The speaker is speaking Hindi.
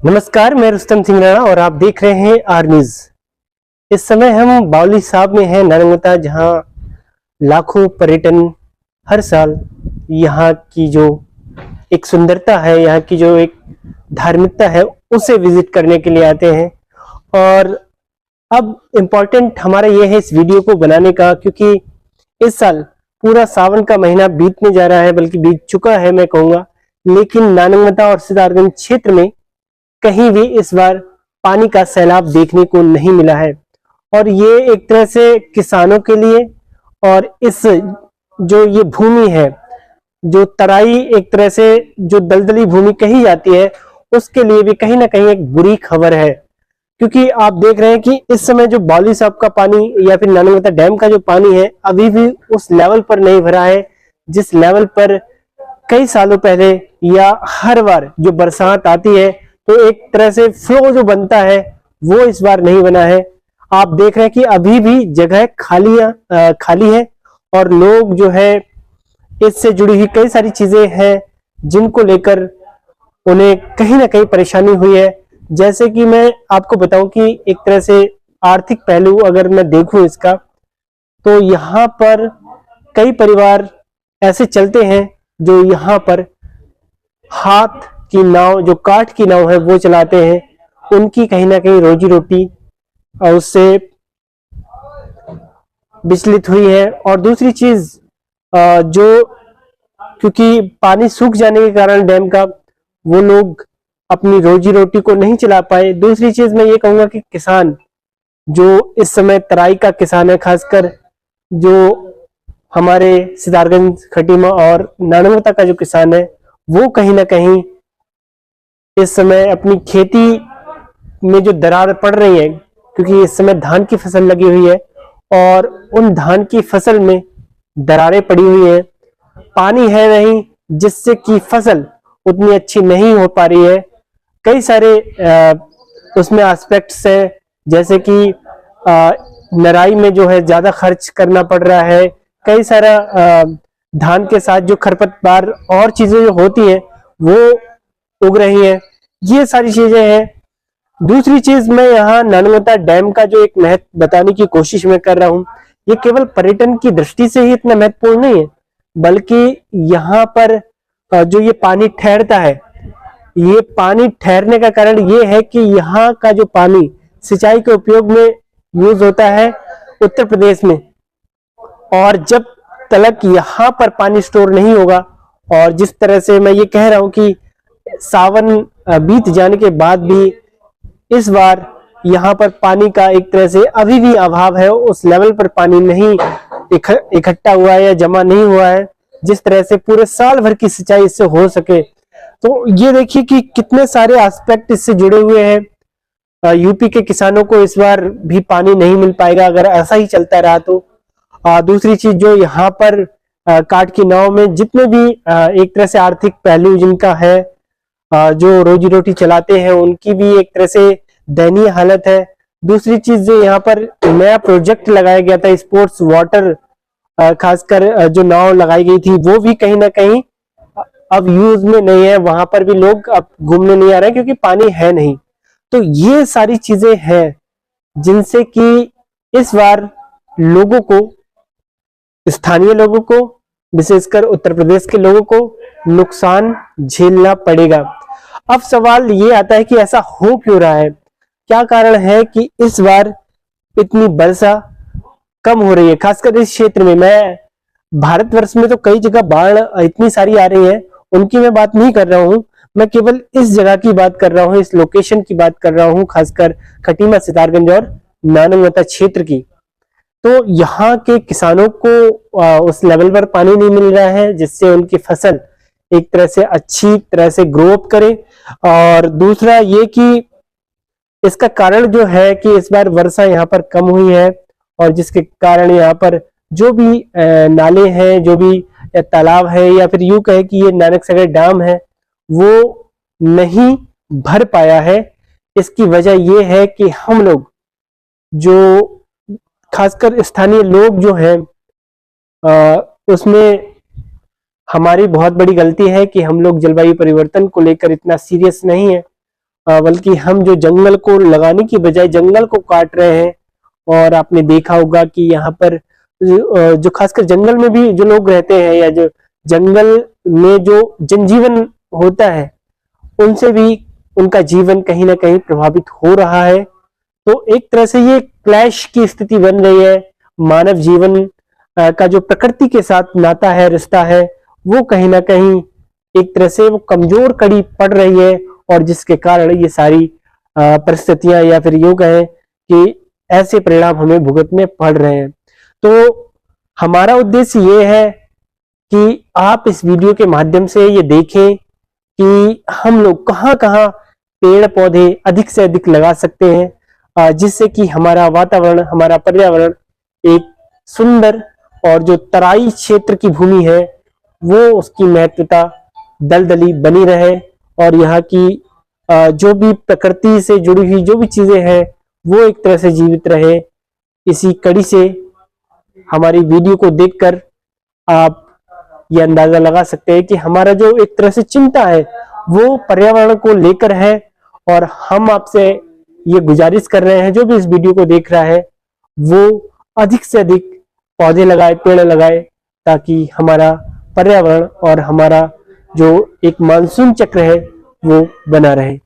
नमस्कार, मैं रुस्तम सिंह राणा और आप देख रहे हैं आर न्यूज। इस समय हम बावली साहब में हैं, नारंगता, जहां लाखों पर्यटन हर साल यहाँ की जो एक सुंदरता है, यहाँ की जो एक धार्मिकता है, उसे विजिट करने के लिए आते हैं। और अब इम्पोर्टेंट हमारा ये है इस वीडियो को बनाने का, क्योंकि इस साल पूरा सावन का महीना बीतने जा रहा है, बल्कि बीत चुका है मैं कहूँगा, लेकिन नारंगता और सितारगंज क्षेत्र में कहीं भी इस बार पानी का सैलाब देखने को नहीं मिला है। और ये एक तरह से किसानों के लिए और इस जो ये भूमि है, जो तराई एक तरह से जो दलदली भूमि कही जाती है, उसके लिए भी कहीं ना कहीं एक बुरी खबर है। क्योंकि आप देख रहे हैं कि इस समय जो बावली साहब का पानी या फिर नारंगता डैम का जो पानी है, अभी भी उस लेवल पर नहीं भरा है जिस लेवल पर कई सालों पहले या हर बार जो बरसात आती है तो एक तरह से फ्लो जो बनता है वो इस बार नहीं बना है। आप देख रहे हैं कि अभी भी जगह खाली है और लोग जो है इससे जुड़ी हुई कई सारी चीजें हैं जिनको लेकर उन्हें कहीं ना कहीं परेशानी हुई है। जैसे कि मैं आपको बताऊं कि एक तरह से आर्थिक पहलू अगर मैं देखूं इसका, तो यहाँ पर कई परिवार ऐसे चलते हैं जो यहाँ पर हाथ की नाव, जो काठ की नाव है, वो चलाते हैं। उनकी कहीं ना कहीं रोजी रोटी उससे विचलित हुई है। और दूसरी चीज जो क्योंकि पानी सूख जाने के कारण डैम का, वो लोग अपनी रोजी रोटी को नहीं चला पाए। दूसरी चीज मैं ये कहूंगा कि किसान जो इस समय तराई का किसान है, खासकर जो हमारे सितारगंज, खटीमा और नारंगता का जो किसान है, वो कहीं ना कहीं इस समय अपनी खेती में जो दरार पड़ रही है, क्योंकि इस समय धान की फसल लगी हुई है और उन धान की फसल में दरारें पड़ी हुई है, पानी है नहीं, जिससे कि फसल उतनी अच्छी नहीं हो पा रही है। कई सारे उसमें एस्पेक्ट्स है, जैसे कि नराई में जो है ज्यादा खर्च करना पड़ रहा है, कई सारा धान के साथ जो खरपतवार और चीजें जो होती हैं वो उग रही है। ये सारी चीजें हैं। दूसरी चीज, मैं यहाँ नारंगता डैम का जो एक महत्व बताने की कोशिश मैं कर रहा हूँ, ये केवल पर्यटन की दृष्टि से ही इतना महत्वपूर्ण नहीं है, बल्कि यहाँ पर जो ये पानी ठहरता है, ये पानी ठहरने का कारण ये है कि यहाँ का जो पानी सिंचाई के उपयोग में यूज होता है उत्तर प्रदेश में, और जब तलक यहाँ पर पानी स्टोर नहीं होगा, और जिस तरह से मैं ये कह रहा हूँ कि सावन बीत जाने के बाद भी इस बार यहाँ पर पानी का एक तरह से अभी भी अभाव है, उस लेवल पर पानी नहीं इकट्ठा हुआ है या जमा नहीं हुआ है जिस तरह से पूरे साल भर की सिंचाई इससे हो सके। तो ये देखिए कि कितने सारे एस्पेक्ट इससे जुड़े हुए हैं। यूपी के किसानों को इस बार भी पानी नहीं मिल पाएगा अगर ऐसा ही चलता रहा तो। दूसरी चीज, जो यहाँ पर काठ की नाव में जितने भी एक तरह से आर्थिक पहलू जिनका है, जो रोजी रोटी चलाते हैं, उनकी भी एक तरह से दयनीय हालत है। दूसरी चीज, जो यहाँ पर नया प्रोजेक्ट लगाया गया था स्पोर्ट्स वाटर, खासकर जो नाव लगाई गई थी, वो भी कहीं ना कहीं अब यूज में नहीं है, वहां पर भी लोग अब घूमने नहीं आ रहे हैं क्योंकि पानी है नहीं। तो ये सारी चीजें हैं जिनसे कि इस बार लोगों को, स्थानीय लोगों को, विशेषकर उत्तर प्रदेश के लोगों को नुकसान झेलना पड़ेगा। अब सवाल ये आता है कि ऐसा हो क्यों रहा है, क्या कारण है कि इस बार इतनी वर्षा कम हो रही है, खासकर इस क्षेत्र में। मैं भारतवर्ष में तो कई जगह बाढ़ इतनी सारी आ रही है, उनकी मैं बात नहीं कर रहा हूं, मैं केवल इस जगह की बात कर रहा हूं, इस लोकेशन की बात कर रहा हूं, खासकर खटीमा, सितारगंज और नारंगता क्षेत्र की। तो यहाँ के किसानों को उस लेवल पर पानी नहीं मिल रहा है जिससे उनकी फसल एक तरह से अच्छी तरह से ग्रो अप करे। और दूसरा ये कि इसका कारण जो है कि इस बार वर्षा यहाँ पर कम हुई है, और जिसके कारण यहाँ पर जो भी नाले हैं, जो भी तालाब है, या फिर यूं कहे कि ये नानक सागर डैम है, वो नहीं भर पाया है। इसकी वजह ये है कि हम लोग, जो खासकर स्थानीय लोग जो हैं, उसमें हमारी बहुत बड़ी गलती है कि हम लोग जलवायु परिवर्तन को लेकर इतना सीरियस नहीं है। बल्कि हम जो जंगल को लगाने की बजाय जंगल को काट रहे हैं। और आपने देखा होगा कि यहाँ पर जो खासकर जंगल में भी जो लोग रहते हैं या जो जंगल में जो जनजीवन होता है, उनसे भी उनका जीवन कहीं ना कहीं प्रभावित हो रहा है। तो एक तरह से ये क्लैश की स्थिति बन रही है। मानव जीवन का जो प्रकृति के साथ नाता है, रिश्ता है, वो कहीं ना कहीं एक तरह से वो कमजोर कड़ी पड़ रही है। और जिसके कारण ये सारी परिस्थितियां या फिर यूं कहें कि ऐसे परिणाम हमें भुगतने पड़ रहे हैं। तो हमारा उद्देश्य ये है कि आप इस वीडियो के माध्यम से ये देखें कि हम लोग कहाँ कहाँ पेड़ पौधे अधिक से अधिक लगा सकते हैं, जिससे कि हमारा वातावरण, हमारा पर्यावरण एक सुंदर और जो तराई क्षेत्र की भूमि है वो उसकी महत्वता दलदली बनी रहे। और यहाँ की जो भी प्रकृति से जुड़ी हुई जो भी चीजें हैं वो एक तरह से जीवित रहे। इसी कड़ी से हमारी वीडियो को देखकर आप ये अंदाजा लगा सकते हैं कि हमारा जो एक तरह से चिंता है वो पर्यावरण को लेकर है। और हम आपसे ये गुजारिश कर रहे हैं, जो भी इस वीडियो को देख रहा है वो अधिक से अधिक पौधे लगाए, पेड़ लगाए, ताकि हमारा पर्यावरण और हमारा जो एक मानसून चक्र है वो बना रहे।